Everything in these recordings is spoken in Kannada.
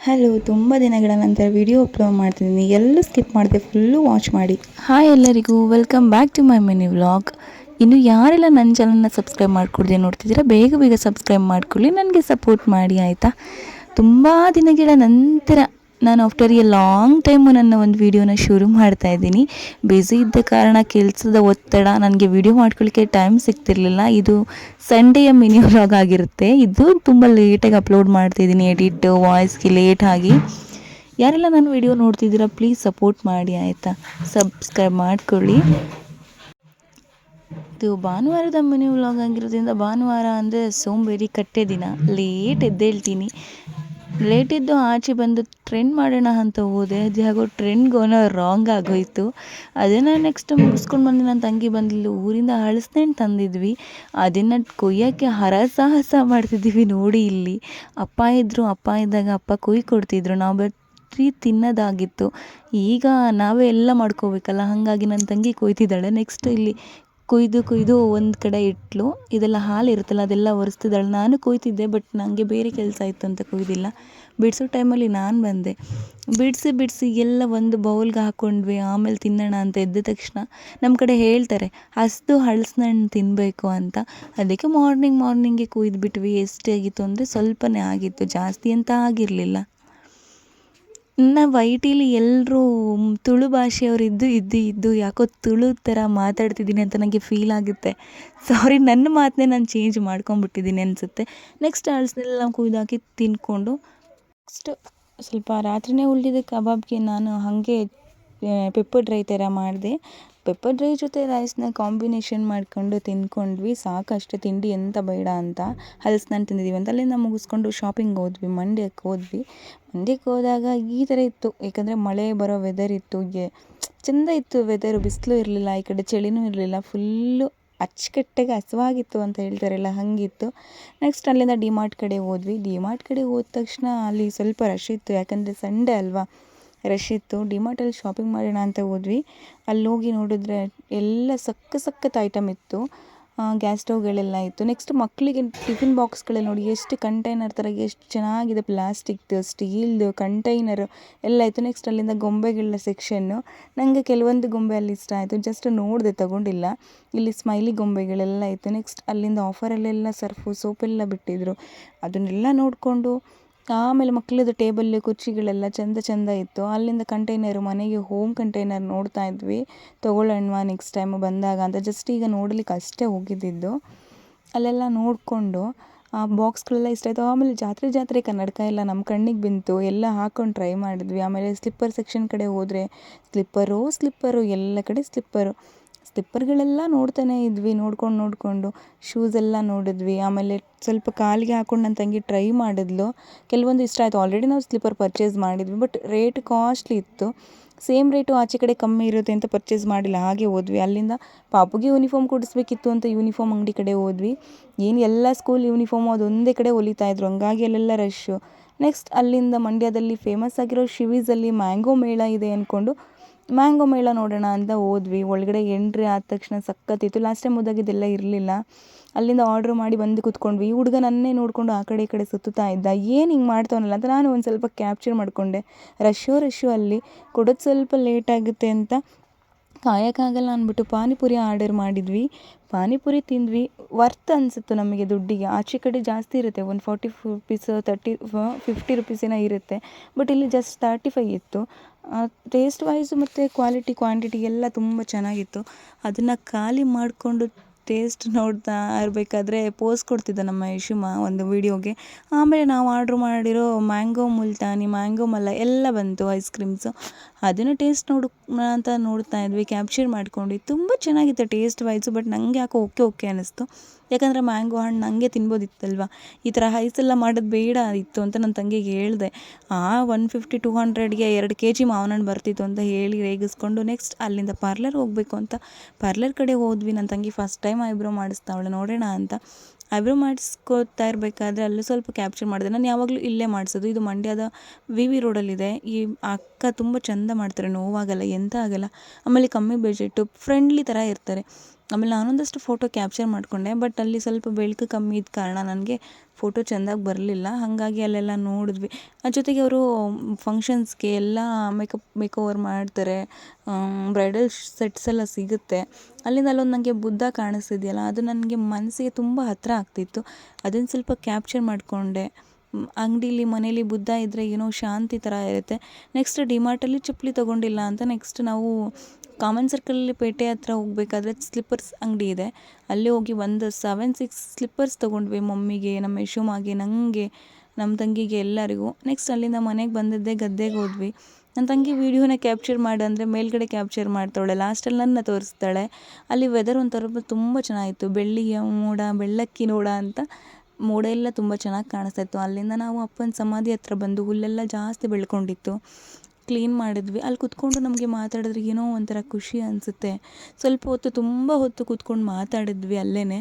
ಹಲೋ, ತುಂಬ ದಿನಗಳ ನಂತರ ವಿಡಿಯೋ ಅಪ್ಲೋಡ್ ಮಾಡ್ತಿದ್ದೀನಿ. ಎಲ್ಲೂ ಸ್ಕಿಪ್ ಮಾಡಿದೆ, ಫುಲ್ಲು ವಾಚ್ ಮಾಡಿ. ಹಾಯ್ ಎಲ್ಲರಿಗೂ, welcome back to my mini vlog. ಇನ್ನು ಯಾರೆಲ್ಲ ನನ್ನ ಚಾನಲ್ನ ಸಬ್ಸ್ಕ್ರೈಬ್ ಮಾಡ್ಕೊಳ್ದೆ ನೋಡ್ತಿದ್ದೀರಾ, ಬೇಗ ಬೇಗ ಸಬ್ಸ್ಕ್ರೈಬ್ ಮಾಡ್ಕೊಳ್ಳಿ, ನನಗೆ ಸಪೋರ್ಟ್ ಮಾಡಿ ಆಯಿತಾ. ತುಂಬ ದಿನಗಳ ನಂತರ ನಾನು ಆಫ್ಟರ್ ಎ ಲಾಂಗ್ ಟೈಮು ನನ್ನ ಒಂದು ವೀಡಿಯೋನ ಶುರು ಮಾಡ್ತಾ ಇದ್ದೀನಿ. ಬ್ಯುಸಿ ಇದ್ದ ಕಾರಣ ಕೆಲಸದ ಒತ್ತಡ ನನಗೆ ವಿಡಿಯೋ ಮಾಡ್ಕೊಳ್ಳಿಕ್ಕೆ ಟೈಮ್ ಸಿಗ್ತಿರ್ಲಿಲ್ಲ. ಇದು ಸಂಡೆಯ ಮಿನಿ ವ್ಲಾಗ್ ಆಗಿರುತ್ತೆ. ಇದು ತುಂಬ ಲೇಟಾಗಿ ಅಪ್ಲೋಡ್ ಮಾಡ್ತಾಯಿದ್ದೀನಿ, ಎಡಿಟ್ ವಾಯ್ಸ್ಗೆ ಲೇಟಾಗಿ. ಯಾರೆಲ್ಲ ನನ್ನ ವಿಡಿಯೋ ನೋಡ್ತಿದ್ದೀರಾ ಪ್ಲೀಸ್ ಸಪೋರ್ಟ್ ಮಾಡಿ ಆಯಿತಾ, ಸಬ್ಸ್ಕ್ರೈಬ್ ಮಾಡ್ಕೊಳ್ಳಿ. ಇದು ಭಾನುವಾರದ ಮಿನಿ ವ್ಲಾಗ್ ಆಗಿರೋದ್ರಿಂದ, ಭಾನುವಾರ ಅಂದರೆ ಸೋಂಬೇರಿ ಕಟ್ಟೆ ದಿನ, ಲೇಟ್ ಎದ್ದೇಳ್ತೀನಿ. ಲೇಟ್ ಎದ್ದು ಆಚೆ ಬಂದು ಟ್ರೆಂಡ್ ಮಾಡೋಣ ಅಂತ ಹೋದೆ, ಅದು ಯಾಗೋ ಟ್ರೆಂಡ್ಗೋನೋ ರಾಂಗ್ ಆಗೋಯಿತು. ಅದನ್ನು ನೆಕ್ಸ್ಟ್ ಮುಗಿಸ್ಕೊಂಡು ಬಂದು ನನ್ನ ತಂಗಿ ಬಂದಿಲ್ಲ, ಊರಿಂದ ಹಳಸೆಹಣ್ಣು ತಂದಿದ್ವಿ, ಅದನ್ನು ಕೊಯ್ಯೋಕ್ಕೆ ಹರಸಾಹಸ ಮಾಡ್ತಿದ್ದೀವಿ. ನೋಡಿ ಇಲ್ಲಿ ಅಪ್ಪ ಇದ್ದರು, ಅಪ್ಪ ಇದ್ದಾಗ ಅಪ್ಪ ಕೊಯ್ದು ಕೊಡ್ತಿದ್ರು, ನಾವು ಬರೀ ತಿನ್ನೋದಾಗಿತ್ತು. ಈಗ ನಾವೇ ಎಲ್ಲ ಮಾಡ್ಕೋಬೇಕಲ್ಲ, ಹಾಗಾಗಿ ನನ್ನ ತಂಗಿ ಕೊಯ್ತಿದ್ದಾಳೆ. ನೆಕ್ಸ್ಟ್ ಇಲ್ಲಿ ಕೊಯ್ದು ಒಂದು ಕಡೆ ಇಟ್ಲು. ಇದೆಲ್ಲ ಹಾಲು ಇರುತ್ತಲ್ಲ ಅದೆಲ್ಲ ಒರೆಸ್ತಿದ್ದಾಳೆ. ನಾನು ಕೊಯ್ತಿದ್ದೆ, ಬಟ್ ನನಗೆ ಬೇರೆ ಕೆಲಸ ಇತ್ತು ಅಂತ ಕೊಯ್ದಿಲ್ಲ. ಬಿಡಿಸೋ ಟೈಮಲ್ಲಿ ನಾನು ಬಂದೆ. ಬಿಡಿಸಿ ಎಲ್ಲ ಒಂದು ಬೌಲ್ಗೆ ಹಾಕ್ಕೊಂಡ್ವಿ. ಆಮೇಲೆ ತಿನ್ನೋಣ ಅಂತ ಎದ್ದ ತಕ್ಷಣ ನಮ್ಮ ಕಡೆ ಹೇಳ್ತಾರೆ ಹಸಿದು ಹಣ್ಣು ತಿನ್ನಬೇಕು ಅಂತ. ಅದಕ್ಕೆ ಮಾರ್ನಿಂಗ್ಗೆ ಕೊಯ್ದುಬಿಟ್ವಿ. ಎಷ್ಟಾಗಿತ್ತು ಅಂದರೆ ಸ್ವಲ್ಪನೇ ಆಗಿತ್ತು, ಜಾಸ್ತಿ ಅಂತ ಆಗಿರಲಿಲ್ಲ. ವೈಟಿಲಿ ಎಲ್ಲರೂ ತುಳು ಭಾಷೆಯವರು ಇದ್ದು ಯಾಕೋ ತುಳು ಥರ ಮಾತಾಡ್ತಿದ್ದೀನಿ ಅಂತ ನನಗೆ ಫೀಲ್ ಆಗುತ್ತೆ. ಸಾರಿ, ನನ್ನ ಮಾತನ್ನೇ ನಾನು ಚೇಂಜ್ ಮಾಡ್ಕೊಂಬಿಟ್ಟಿದ್ದೀನಿ ಅನಿಸುತ್ತೆ. ನೆಕ್ಸ್ಟ್ ಹಲಸನ್ನೆಲ್ಲ ಕುಯ್ದಾಕಿ ತಿಂದ್ಕೊಂಡು ನೆಕ್ಸ್ಟ್ ಸ್ವಲ್ಪ ರಾತ್ರಿನೇ ಉಳಿದಿದ್ದ ಕಬಾಬ್ಗೆ ನಾನು ಹಾಗೆ ಪೆಪ್ಪರ್ ಡ್ರೈ ಥರ ಮಾಡಿದೆ. ಪೆಪ್ಪರ್ ಡ್ರೈ ಜೊತೆ ರೈಸ್ನ ಕಾಂಬಿನೇಷನ್ ಮಾಡ್ಕೊಂಡು ತಿಂದ್ಕೊಂಡ್ವಿ. ಸಾಕಷ್ಟೇ ತಿಂಡಿ, ಎಂತ ಬೇಡ ಅಂತ. ಹಲಸಿನಣ್ಣು ತಿಂದಿದ್ದೀವಿ ಅಂತ ಅಲ್ಲಿಂದ ಮುಗಿಸ್ಕೊಂಡು ಶಾಪಿಂಗ್ ಹೋದ್ವಿ. ಮಂಡ್ಯಕ್ಕೆ ಹೋದಾಗ ಈ ಥರ ಇತ್ತು, ಏಕೆಂದರೆ ಮಳೆ ಬರೋ ವೆದರ್ ಇತ್ತು. ಚೆಂದ ಇತ್ತು ವೆದರು, ಬಿಸಿಲು ಇರಲಿಲ್ಲ, ಈ ಕಡೆ ಚಳಿನೂ ಇರಲಿಲ್ಲ. ಫುಲ್ಲು ಅಚ್ಚುಕಟ್ಟಾಗಿ ಹಸುವಾಗಿತ್ತು ಅಂತ ಹೇಳ್ತಾರಲ್ಲ, ಹಾಗಿತ್ತು. ನೆಕ್ಸ್ಟ್ ಅಲ್ಲಿಂದ ಡಿಮಾರ್ಟ್ ಕಡೆ ಹೋದ್ವಿ. ಡಿಮಾರ್ಟ್ ಕಡೆ ಹೋದ ತಕ್ಷಣ ಅಲ್ಲಿ ಸ್ವಲ್ಪ ರಶ್ ಇತ್ತು, ಯಾಕಂದರೆ ಸಂಡೇ ಅಲ್ವಾ, ರಶ್ ಇತ್ತು. ಡಿಮಾರ್ಟಲ್ಲಿ ಶಾಪಿಂಗ್ ಮಾಡೋಣ ಅಂತ ಹೋದ್ವಿ. ಅಲ್ಲಿ ಹೋಗಿ ನೋಡಿದ್ರೆ ಎಲ್ಲ ಸಖತ್ ಐಟಮ್ ಇತ್ತು. ಗ್ಯಾಸ್ ಸ್ಟವ್ಗಳೆಲ್ಲ ಇತ್ತು. ನೆಕ್ಸ್ಟ್ ಮಕ್ಕಳಿಗೆ ಟಿಫಿನ್ ಬಾಕ್ಸ್ಗಳಲ್ಲಿ ನೋಡಿ ಎಷ್ಟು ಕಂಟೈನರ್ ಥರ ಎಷ್ಟು ಚೆನ್ನಾಗಿದೆ, ಪ್ಲಾಸ್ಟಿಕ್ದು, ಸ್ಟೀಲ್ದು ಕಂಟೈನರ್ ಎಲ್ಲ ಇತ್ತು. ನೆಕ್ಸ್ಟ್ ಅಲ್ಲಿಂದ ಗೊಂಬೆಗಳ ಸೆಕ್ಷನ್ನು. ನನಗೆ ಕೆಲವೊಂದು ಗೊಂಬೆ ಅಲ್ಲಿ ಇಷ್ಟ ಆಯಿತು, ಜಸ್ಟ್ ನೋಡಿದೆ, ತಗೊಂಡಿಲ್ಲ. ಇಲ್ಲಿ ಸ್ಮೈಲಿ ಗೊಂಬೆಗಳೆಲ್ಲ ಇತ್ತು. ನೆಕ್ಸ್ಟ್ ಅಲ್ಲಿಂದ ಆಫರಲ್ಲೆಲ್ಲ ಸರ್ಫು ಸೋಪೆಲ್ಲ ಬಿಟ್ಟಿದ್ರು, ಅದನ್ನೆಲ್ಲ ನೋಡಿಕೊಂಡು ಆಮೇಲೆ ಮಕ್ಕಳದ್ದು ಟೇಬಲ್ ಕುರ್ಚಿಗಳೆಲ್ಲ ಚಂದ ಇತ್ತು. ಅಲ್ಲಿಂದ ಕಂಟೈನರು, ಮನೆಗೆ ಹೋಮ್ ಕಂಟೈನರ್ ನೋಡ್ತಾ ಇದ್ವಿ, ತೊಗೊಳ್ಳೋಣವಾ ನೆಕ್ಸ್ಟ್ ಟೈಮ್ ಬಂದಾಗ ಅಂತ. ಜಸ್ಟ್ ಈಗ ನೋಡಲಿಕ್ಕೆ ಅಷ್ಟೇ ಹೋಗಿದ್ದಿದ್ದು. ಅಲ್ಲೆಲ್ಲ ನೋಡಿಕೊಂಡು ಆ ಬಾಕ್ಸ್ಗಳೆಲ್ಲ ಇಷ್ಟ ಆಯಿತು. ಆಮೇಲೆ ಜಾತ್ರೆ ಕನ್ನಡಕ ಎಲ್ಲ ನಮ್ಮ ಕಣ್ಣಿಗೆ ಬಂತು, ಎಲ್ಲ ಹಾಕ್ಕೊಂಡು ಟ್ರೈ ಮಾಡಿದ್ವಿ. ಆಮೇಲೆ ಸ್ಲಿಪ್ಪರ್ ಸೆಕ್ಷನ್ ಕಡೆ ಹೋದರೆ ಸ್ಲಿಪ್ಪರು ಎಲ್ಲ ಕಡೆ ಸ್ಲಿಪ್ಪರ್ಗಳೆಲ್ಲ ನೋಡ್ತಾನೆ ಇದ್ವಿ. ನೋಡ್ಕೊಂಡು ಶೂಸ್ ಎಲ್ಲ ನೋಡಿದ್ವಿ. ಆಮೇಲೆ ಸ್ವಲ್ಪ ಕಾಲಿಗೆ ಹಾಕ್ಕೊಂಡು ನನ್ನ ತಂಗಿ ಟ್ರೈ ಮಾಡಿದ್ಲು, ಕೆಲವೊಂದು ಇಷ್ಟ ಆಯಿತು. ಆಲ್ರೆಡಿ ನಾವು ಸ್ಲಿಪ್ಪರ್ ಪರ್ಚೇಸ್ ಮಾಡಿದ್ವಿ, ಬಟ್ ರೇಟ್ ಕಾಸ್ಟ್ಲಿ ಇತ್ತು. ಸೇಮ್ ರೇಟು ಆಚೆ ಕಡೆ ಕಮ್ಮಿ ಇರುತ್ತೆ ಅಂತ ಪರ್ಚೇಸ್ ಮಾಡಿಲ್ಲ, ಹಾಗೆ ಹೋದ್ವಿ. ಅಲ್ಲಿಂದ ಪಾಪುಗೆ ಯೂನಿಫಾರ್ಮ್ ಕೊಡಿಸ್ಬೇಕಿತ್ತು ಅಂತ ಯೂನಿಫಾರ್ಮ್ ಅಂಗಡಿ ಕಡೆ ಹೋದ್ವಿ. ಏನು ಎಲ್ಲ ಸ್ಕೂಲ್ ಯೂನಿಫಾರ್ಮು ಅದೊಂದೇ ಕಡೆ ಹೊಲಿತಾಯಿದ್ರು, ಹಂಗಾಗಿ ಅಲ್ಲೆಲ್ಲ ರಶ್ಶು. ನೆಕ್ಸ್ಟ್ ಅಲ್ಲಿಂದ ಮಂಡ್ಯದಲ್ಲಿ ಫೇಮಸ್ ಆಗಿರೋ ಶಿವೀಸಲ್ಲಿ ಮ್ಯಾಂಗೋ ಮೇಳ ಇದೆ ಅಂದ್ಕೊಂಡು ಮ್ಯಾಂಗೋ ಮೇಳ ನೋಡೋಣ ಅಂತ ಹೋದ್ವಿ. ಒಳಗಡೆ ಎಂಟ್ರಿ ಆದ ತಕ್ಷಣ ಸಖತ್ತಿತ್ತು. ಲಾಸ್ಟ್ ಟೈಮ್ ಹೋದಾಗ ಇದೆಲ್ಲ ಇರಲಿಲ್ಲ. ಅಲ್ಲಿಂದ ಆರ್ಡ್ರ್ ಮಾಡಿ ಬಂದು ಕೂತ್ಕೊಂಡ್ವಿ. ಈ ಹುಡುಗ ನನ್ನೇ ನೋಡಿಕೊಂಡು ಆ ಕಡೆ ಈ ಕಡೆ ಸುತ್ತುತ್ತಾ ಇದ್ದ, ಏನು ಹಿಂಗೆ ಮಾಡ್ತಾವನಲ್ಲ ಅಂತ ನಾನು ಒಂದು ಸ್ವಲ್ಪ ಕ್ಯಾಪ್ಚರ್ ಮಾಡಿಕೊಂಡೆ. ರಶ್ಶು ಅಲ್ಲಿ ಕೊಡೋದು ಸ್ವಲ್ಪ ಲೇಟ್ ಆಗುತ್ತೆ ಅಂತ ಕಾಯೋಕ್ಕಾಗಲ್ಲ ಅಂದ್ಬಿಟ್ಟು ಪಾನಿಪುರಿ ಆರ್ಡರ್ ಮಾಡಿದ್ವಿ. ಪಾನಿಪುರಿ ತಿಂದ್ವಿ. ವರ್ತ್ ಅನಿಸುತ್ತೆ ನಮಗೆ ದುಡ್ಡಿಗೆ. ಆಚೆ ಕಡೆ ಜಾಸ್ತಿ ಇರುತ್ತೆ, ಒಂದು 40 ರುಪೀಸ್ 50 ರುಪೀಸ್ ಏನೋ ಇರುತ್ತೆ, ಬಟ್ ಇಲ್ಲಿ ಜಸ್ಟ್ 35 ಇತ್ತು. ಟೇಸ್ಟ್ ವೈಸು ಮತ್ತು ಕ್ವಾಂಟಿಟಿ ಎಲ್ಲ ತುಂಬ ಚೆನ್ನಾಗಿತ್ತು. ಅದನ್ನು ಖಾಲಿ ಮಾಡಿಕೊಂಡು ಟೇಸ್ಟ್ ನೋಡ್ತಾ ಇರಬೇಕಾದ್ರೆ ಪೋಸ್ ಕೊಡ್ತಿದ್ದ ನಮ್ಮ ಯಶುಮ ಒಂದು ವೀಡಿಯೋಗೆ. ಆಮೇಲೆ ನಾವು ಆರ್ಡ್ರ್ ಮಾಡಿರೋ ಮ್ಯಾಂಗೋ ಮುಲ್ತಾನಿ, ಮ್ಯಾಂಗೋ ಮಲ್ಲ ಎಲ್ಲ ಬಂತು, ಐಸ್ ಕ್ರೀಮ್ಸು. ಅದನ್ನು ಟೇಸ್ಟ್ ಅಂತ ನೋಡ್ತಾ ಇದ್ವಿ, ಕ್ಯಾಪ್ಚರ್ ಮಾಡ್ಕೊಂಡು. ತುಂಬ ಚೆನ್ನಾಗಿತ್ತು ಟೇಸ್ಟ್ ವೈಸು, ಬಟ್ ನನಗೆ ಯಾಕೋ ಓಕೆ ಅನ್ನಿಸ್ತು. ಯಾಕಂದರೆ ಮ್ಯಾಂಗೋ ಹಣ್ಣು ನನಗೆ ತಿನ್ಬೋದಿತ್ತಲ್ವ, ಈ ಥರ ಐಸೆಲ್ಲ ಮಾಡೋದು ಬೇಡ ಇತ್ತು ಅಂತ ನನ್ನ ತಂಗಿಗೆ ಹೇಳಿದೆ. 150-200ಗೆ 2 kg ಮಾವಿನ ಹಣ್ಣು ಬರ್ತಿತ್ತು ಅಂತ ಹೇಳಿ ರೇಗಿಸ್ಕೊಂಡು ನೆಕ್ಸ್ಟ್ ಅಲ್ಲಿಂದ ಪಾರ್ಲರ್ ಹೋಗಬೇಕು ಅಂತ ಪಾರ್ಲರ್ ಕಡೆ ಹೋದ್ವಿ. ನನ್ನ ತಂಗಿ ಫಸ್ಟ್ ಟೈಮ್ ಐಬ್ರೋ ಮಾಡಿಸ್ತಾವಳೆ, ನೋಡೋಣ ಅಂತ. ಐಬ್ರೋ ಮಾಡಿಸ್ಕೋತಾ ಇರಬೇಕಾದ್ರೆ ಅಲ್ಲೂ ಸ್ವಲ್ಪ ಕ್ಯಾಪ್ಚರ್ ಮಾಡಿದೆ. ನಾನು ಯಾವಾಗಲೂ ಇಲ್ಲೇ ಮಾಡಿಸೋದು, ಇದು ಮಂಡ್ಯದ ವಿ ರೋಡಲ್ಲಿದೆ. ಈ ಅಕ್ಕ ತುಂಬ ಚೆಂದ ಮಾಡ್ತಾರೆ, ನೋವಾಗಲ್ಲ, ಎಂತ ಆಗಲ್ಲ. ಆಮೇಲೆ ಕಮ್ಮಿ ಬಜೆಟು, ಫ್ರೆಂಡ್ಲಿ ಥರ ಇರ್ತಾರೆ. ಆಮೇಲೆ ನಾನೊಂದಷ್ಟು ಫೋಟೋ ಕ್ಯಾಪ್ಚರ್ ಮಾಡಿಕೊಂಡೆ. ಬಟ್ ಅಲ್ಲಿ ಸ್ವಲ್ಪ ಬೆಳಕು ಕಮ್ಮಿ ಇದ್ದ ಕಾರಣ ನನಗೆ ಫೋಟೋ ಚೆಂದಾಗಿ ಬರಲಿಲ್ಲ. ಹಾಗಾಗಿ ಅಲ್ಲೆಲ್ಲ ನೋಡಿದ್ವಿ. ಜೊತೆಗೆ ಅವರು ಫಂಕ್ಷನ್ಸ್ಗೆ ಎಲ್ಲ ಮೇಕೋವರ್ ಮಾಡ್ತಾರೆ. ಬ್ರೈಡಲ್ ಸೆಟ್ಸ್ ಎಲ್ಲ ಸಿಗುತ್ತೆ. ಅಲ್ಲಿಂದ ಅಲ್ಲೊಂದು ನನಗೆ ಬುದ್ಧ ಕಾಣಿಸ್ತಿದೆಯಲ್ಲ, ಅದು ನನಗೆ ಮನಸ್ಸಿಗೆ ತುಂಬ ಹತ್ತಿರ ಆಗ್ತಿತ್ತು. ಅದನ್ನು ಸ್ವಲ್ಪ ಕ್ಯಾಪ್ಚರ್ ಮಾಡಿಕೊಂಡೆ. ಅಂಗಡೀಲಿ ಮನೇಲಿ ಬುದ್ಧ ಇದ್ದರೆ ಏನೋ ಶಾಂತಿ ಥರ ಇರುತ್ತೆ. ನೆಕ್ಸ್ಟ್ ಡಿಮಾರ್ಟಲ್ಲಿ ಚಪ್ಪಲಿ ತೊಗೊಂಡಿಲ್ಲ ಅಂತ ನೆಕ್ಸ್ಟ್ ನಾವು ಕಾಮನ್ ಸರ್ಕಲಲ್ಲಿ ಪೇಟೆ ಹತ್ರ ಹೋಗಬೇಕಾದ್ರೆ ಸ್ಲಿಪ್ಪರ್ಸ್ ಅಂಗಡಿ ಇದೆ. ಅಲ್ಲಿ ಹೋಗಿ ಒಂದು 7-6 ಸ್ಲಿಪ್ಪರ್ಸ್ ತೊಗೊಂಡ್ವಿ. ಮಮ್ಮಿಗೆ, ನಮ್ಮ ಯಶೋಮಾಗೆ, ನನಗೆ, ನಮ್ಮ ತಂಗಿಗೆ, ಎಲ್ಲರಿಗೂ. ನೆಕ್ಸ್ಟ್ ಅಲ್ಲಿಂದ ಮನೆಗೆ ಬಂದಿದ್ದೆ, ಗದ್ದೆಗೆ ಹೋದ್ವಿ. ನನ್ನ ತಂಗಿ ವೀಡಿಯೋನ ಕ್ಯಾಪ್ಚರ್ ಮಾಡು ಅಂದರೆ ಮೇಲ್ಗಡೆ ಕ್ಯಾಪ್ಚರ್ ಮಾಡ್ತಾಳೆ, ಲಾಸ್ಟಲ್ಲಿ ನನ್ನ ತೋರಿಸ್ತಾಳೆ. ಅಲ್ಲಿ ವೆದರ್ ಒಂಥರ ತುಂಬ ಚೆನ್ನಾಗಿತ್ತು. ಬೆಳ್ಳಿಯ ಮೋಡ, ಬೆಳ್ಳಕ್ಕಿ ನೋಡ ಅಂತ ಮೋಡ ಎಲ್ಲ ತುಂಬ ಚೆನ್ನಾಗಿ ಕಾಣಿಸ್ತಾ ಇತ್ತು. ಅಲ್ಲಿಂದ ನಾವು ಅಪ್ಪನ ಸಮಾಧಿ ಹತ್ರ ಬಂದು ಹುಲ್ಲೆಲ್ಲ ಜಾಸ್ತಿ ಬೆಳ್ಕೊಂಡಿತ್ತು, ಕ್ಲೀನ್ ಮಾಡಿದ್ವಿ. ಅಲ್ಲಿ ಕೂತ್ಕೊಂಡು ನಮಗೆ ಮಾತಾಡಿದ್ರೆ ಏನೋ ಒಂಥರ ಖುಷಿ ಅನಿಸುತ್ತೆ. ಸ್ವಲ್ಪ ಹೊತ್ತು, ತುಂಬ ಹೊತ್ತು ಕೂತ್ಕೊಂಡು ಮಾತಾಡಿದ್ವಿ ಅಲ್ಲೇ.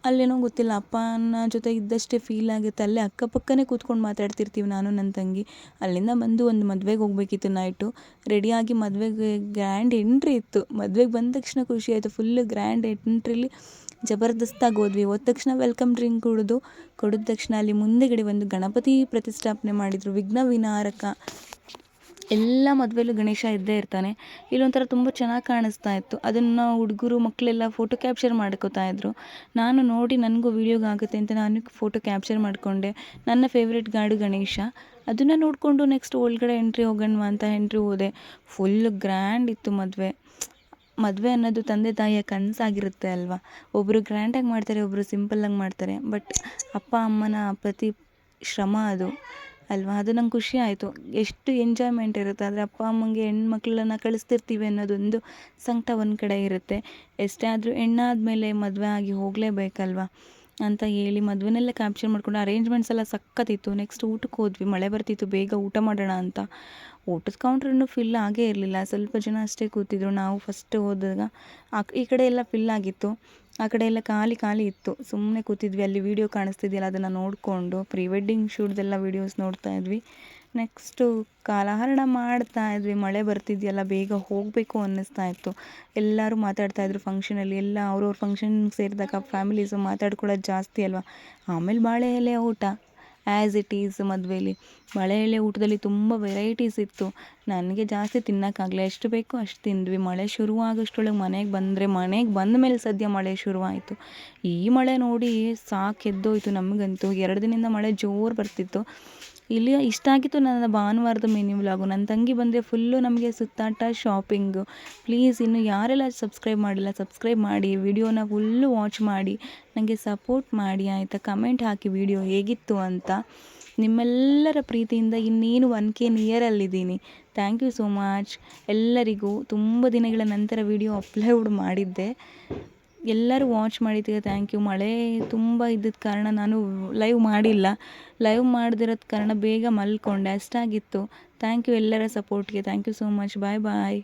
ಅಲ್ಲೇನೋ ಗೊತ್ತಿಲ್ಲ, ಅಪ್ಪನ ಜೊತೆ ಇದ್ದಷ್ಟೇ ಫೀಲ್ ಆಗುತ್ತೆ. ಅಲ್ಲೇ ಅಕ್ಕಪಕ್ಕನೇ ಕೂತ್ಕೊಂಡು ಮಾತಾಡ್ತಿರ್ತೀವಿ ನಾನು ನನ್ನ ತಂಗಿ. ಅಲ್ಲಿಂದ ಬಂದು ಒಂದು ಮದುವೆಗೆ ಹೋಗಬೇಕಿತ್ತು ನೈಟು. ರೆಡಿಯಾಗಿ ಮದುವೆಗೆ ಗ್ರ್ಯಾಂಡ್ ಎಂಟ್ರಿ ಇತ್ತು. ಮದುವೆಗೆ ಬಂದ ತಕ್ಷಣ ಖುಷಿ ಆಯಿತು. ಫುಲ್ಲು ಗ್ರ್ಯಾಂಡ್ ಎಂಟ್ರಿಲಿ ಜಬರ್ದಸ್ತಾಗಿ ಹೋದ್ವಿ. ಹೋದ ತಕ್ಷಣ ವೆಲ್ಕಮ್ ಡ್ರಿಂಕ್ ಕುಡಿದ ತಕ್ಷಣ ಅಲ್ಲಿ ಮುಂದೆಗಡೆ ಒಂದು ಗಣಪತಿ ಪ್ರತಿಷ್ಠಾಪನೆ ಮಾಡಿದರು, ವಿಘ್ನ ವಿನಾರಕ. ಎಲ್ಲ ಮದುವೆಲೂ ಗಣೇಶ ಇದ್ದೇ ಇರ್ತಾನೆ. ಇಲ್ಲೊಂಥರ ತುಂಬ ಚೆನ್ನಾಗಿ ಕಾಣಿಸ್ತಾ ಇತ್ತು. ಅದನ್ನು ಹುಡುಗರು ಮಕ್ಕಳೆಲ್ಲ ಫೋಟೋ ಕ್ಯಾಪ್ಚರ್ ಮಾಡ್ಕೋತಾ ಇದ್ರು. ನಾನು ನೋಡಿ ನನಗೂ ವೀಡಿಯೋಗೆ ಆಗುತ್ತೆ ಅಂತ ನಾನು ಫೋಟೋ ಕ್ಯಾಪ್ಚರ್ ಮಾಡಿಕೊಂಡೆ. ನನ್ನ ಫೇವ್ರೆಟ್ ಗಾಡು ಗಣೇಶ. ಅದನ್ನು ನೋಡಿಕೊಂಡು ನೆಕ್ಸ್ಟ್ ಒಳಗಡೆ ಎಂಟ್ರಿ ಹೋಗೋಣ ಅಂತ ಎಂಟ್ರಿ ಹೋದೆ. ಫುಲ್ ಗ್ರ್ಯಾಂಡ್ ಇತ್ತು ಮದುವೆ ಅನ್ನೋದು ತಂದೆ ತಾಯಿಯ ಕನಸಾಗಿರುತ್ತೆ ಅಲ್ವಾ. ಒಬ್ಬರು ಗ್ರ್ಯಾಂಡಾಗಿ ಮಾಡ್ತಾರೆ, ಒಬ್ಬರು ಸಿಂಪಲ್ಲಾಗಿ ಮಾಡ್ತಾರೆ. ಬಟ್ ಅಪ್ಪ ಅಮ್ಮನ ಪ್ರತಿ ಶ್ರಮ ಅದು ಅಲ್ವಾ. ಅದು ನಂಗೆ ಖುಷಿ ಆಯಿತು. ಎಷ್ಟು ಎಂಜಾಯ್ಮೆಂಟ್ ಇರುತ್ತೆ. ಆದರೆ ಅಪ್ಪ ಅಮ್ಮಂಗೆ ಹೆಣ್ಮಕ್ಳನ್ನ ಕಳಿಸ್ತಿರ್ತೀವಿ ಅನ್ನೋದೊಂದು ಸಂಕಟ ಒಂದು ಕಡೆ ಇರುತ್ತೆ. ಎಷ್ಟೇ ಆದರೂ ಹೆಣ್ಣಾದ್ಮೇಲೆ ಮದುವೆ ಆಗಿ ಹೋಗಲೇಬೇಕಲ್ವ ಅಂತ ಹೇಳಿ ಮದುವೆನೆಲ್ಲ ಕ್ಯಾಪ್ಚರ್ ಮಾಡಿಕೊಂಡು ಅರೇಂಜ್ಮೆಂಟ್ಸ್ ಎಲ್ಲ ಸಖತ್ತಿತ್ತು. ನೆಕ್ಸ್ಟ್ ಊಟಕ್ಕೆ ಹೋದ್ವಿ. ಮಳೆ ಬರ್ತಿತ್ತು, ಬೇಗ ಊಟ ಮಾಡೋಣ ಅಂತ. ಊಟದ ಕೌಂಟ್ರನ್ನು ಫಿಲ್ ಆಗೇ ಇರಲಿಲ್ಲ, ಸ್ವಲ್ಪ ಜನ ಅಷ್ಟೇ ಕೂತಿದ್ರು. ನಾವು ಫಸ್ಟ್ ಹೋದಾಗ ಈ ಕಡೆ ಎಲ್ಲ ಫಿಲ್ ಆಗಿತ್ತು, ಆ ಕಡೆ ಎಲ್ಲ ಖಾಲಿ ಖಾಲಿ ಇತ್ತು. ಸುಮ್ಮನೆ ಕೂತಿದ್ವಿ. ಅಲ್ಲಿ ವೀಡಿಯೋ ಕಾಣಿಸ್ತಿದೆಯಲ್ಲ ಅದನ್ನು ನೋಡಿಕೊಂಡು ಪ್ರೀ ವೆಡ್ಡಿಂಗ್ ಶೂಟ್ದೆಲ್ಲ ವೀಡಿಯೋಸ್ ನೋಡ್ತಾ ಇದ್ವಿ. ನೆಕ್ಸ್ಟು ಕಾಲಹರಣ ಮಾಡ್ತಾ ಇದ್ವಿ. ಮಳೆ ಬರ್ತಿದೆಯಲ್ಲ, ಬೇಗ ಹೋಗಬೇಕು ಅನ್ನಿಸ್ತಾ ಇತ್ತು. ಎಲ್ಲರೂ ಮಾತಾಡ್ತಾಯಿದ್ರು ಫಂಕ್ಷನಲ್ಲಿ. ಎಲ್ಲ ಅವ್ರವ್ರ ಫಂಕ್ಷನ್ ಸೇರಿದಾಗ ಫ್ಯಾಮಿಲೀಸು ಮಾತಾಡ್ಕೊಳ್ಳೋದು ಜಾಸ್ತಿ ಅಲ್ವಾ. ಆಮೇಲೆ ಬಾಳೆ ಎಲೆ ಊಟ ಆ್ಯಸ್ ಇಟ್ ಈಸ್. ಮದುವೆಲಿ ಬಾಳೆ ಎಲೆ ಊಟದಲ್ಲಿ ತುಂಬ ವೆರೈಟೀಸ್ ಇತ್ತು. ನನಗೆ ಜಾಸ್ತಿ ತಿನ್ನೋಕ್ಕಾಗಲ್ಲ, ಎಷ್ಟು ಬೇಕೋ ಅಷ್ಟು ತಿಂದ್ವಿ. ಮಳೆ ಶುರುವಾಗೋಷ್ಟರೊಳಗೆ ಮನೆಗೆ ಬಂದ ಮೇಲೆ ಸದ್ಯ ಮಳೆ ಶುರುವಾಯಿತು. ಈ ಮಳೆ ನೋಡಿ ಸಾಕು ಎದ್ದೋಯ್ತು ನಮಗಂತೂ. 2 ದಿನದಿಂದ ಮಳೆ ಜೋರು ಬರ್ತಿತ್ತು. ಇಲ್ಲಿ ಇಷ್ಟ ಆಗಿತ್ತು ನನ್ನ ಭಾನುವಾರದ ಮಿನಿ ವ್ಲಾಗು. ನನ್ನ ತಂಗಿ ಬಂದರೆ ಫುಲ್ಲು ನಮಗೆ ಸುತ್ತಾಟ, ಶಾಪಿಂಗು. ಪ್ಲೀಸ್ ಇನ್ನು ಯಾರೆಲ್ಲ ಸಬ್ಸ್ಕ್ರೈಬ್ ಮಾಡಿಲ್ಲ ಸಬ್ಸ್ಕ್ರೈಬ್ ಮಾಡಿ, ವಿಡಿಯೋನ ಫುಲ್ಲು ವಾಚ್ ಮಾಡಿ ನನಗೆ ಸಪೋರ್ಟ್ ಮಾಡಿ ಆಯಿತಾ. ಕಮೆಂಟ್ ಹಾಕಿ ವಿಡಿಯೋ ಹೇಗಿತ್ತು ಅಂತ. ನಿಮ್ಮೆಲ್ಲರ ಪ್ರೀತಿಯಿಂದ ಇನ್ನೇನು 1K ನಿಯರಲ್ಲಿದ್ದೀನಿ. ಥ್ಯಾಂಕ್ ಯು ಸೋ ಮಚ್ ಎಲ್ಲರಿಗೂ. ತುಂಬ ದಿನಗಳ ನಂತರ ವಿಡಿಯೋ ಅಪ್ಲೋಡ್ ಮಾಡಿದ್ದೆ. ಎಲ್ಲರೂ ವಾಚ್ ಮಾಡಿದ್ದಕ್ಕೆ ಥ್ಯಾಂಕ್ ಯು. ಮಳೆ ತುಂಬ ಇದ್ದಿದ್ದ ಕಾರಣ ನಾನು ಲೈವ್ ಮಾಡಿಲ್ಲ. ಲೈವ್ ಮಾಡದಿರೋದ ಕಾರಣ ಬೇಗ ಮಲ್ಕೊಂಡೆ, ಅಷ್ಟಾಗಿತ್ತು. ಥ್ಯಾಂಕ್ ಯು ಎಲ್ಲರ ಸಪೋರ್ಟ್ಗೆ. Thank you so much. Bye bye.